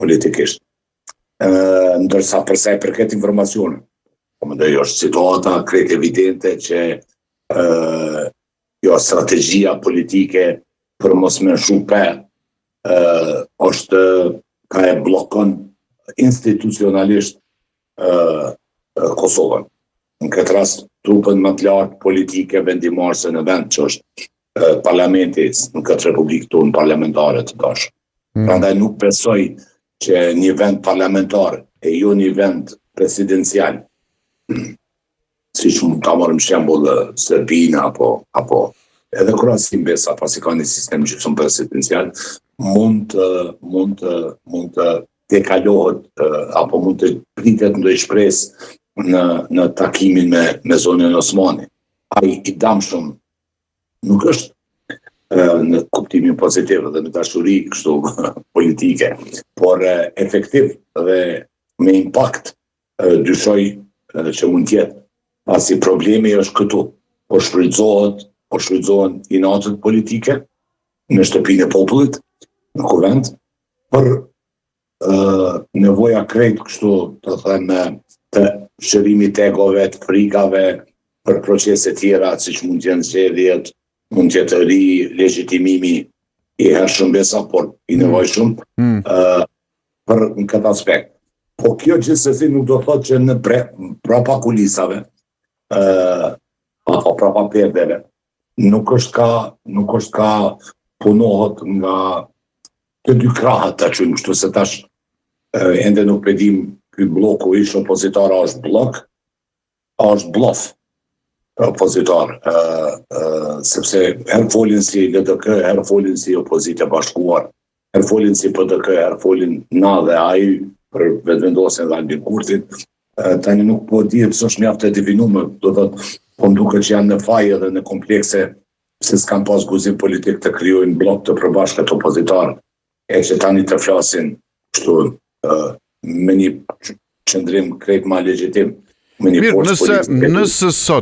politikisht. Ndërsa përsa i përket informacionit, po mendoj është situata krejt evidente që jo strategjia politike për mos me shupe është ka e blokon institucionalisht Kosovën. Në këtë rast, trupën më të lartë politike vendimarrëse në vend që është parlamenti në këtë republikë tonë parlamentare të dashur. Prandaj nuk besoj që një vend parlamentar e jo një vend presidencial, si që mund të marrim shembull Serbina apo edhe Kroacia besa pasi ka një sistem gjysmë presidencial, mund të dekalohet apo mund të pritet ndonjë shpresë në takimin me zonën Osmani. Ai i damshëm nuk është në kuptimin pozitiv dhe në dashuri kështu politike, por efektiv dhe me impakt dyshoj që mund tjetë. Pasi problemi është këtu, po shfrytëzohen inatët politike në shtëpinë e popullit, në kuvend, për nevoja krejt kështu të thënë të shërimit egove, të frikave, për procese tjera, siç mund të jenë zgjedhjet, mund të jetë legjitimimi i hershëm besa, por i nevojshëm për në këtë aspekt. Po kjo gjithsesi nuk do thotë që në prapa kulisave apo prapa perdeve nuk është ka punohet nga të dy krahët të quajmë kështu, se tash ende nuk e dim ky bloku ish opozitar a është blok, a është blof opozitar, sepse herë folin si LDK, herë folin si opozitë e bashkuar, herë folin si PDK, herë folin na dhe ai për vetëvendosjen dhe Albin Kurtin. Tani nuk po di pse është mjaft e divinuar, do thotë po duket që janë në faje dhe në komplekse se s'kan pas guzim politik të krijojnë blok të përbashkët opozitar, e që tani të flasin kështu me një qëndrim krejt ma legjitim, me një forcë politike. Nëse sot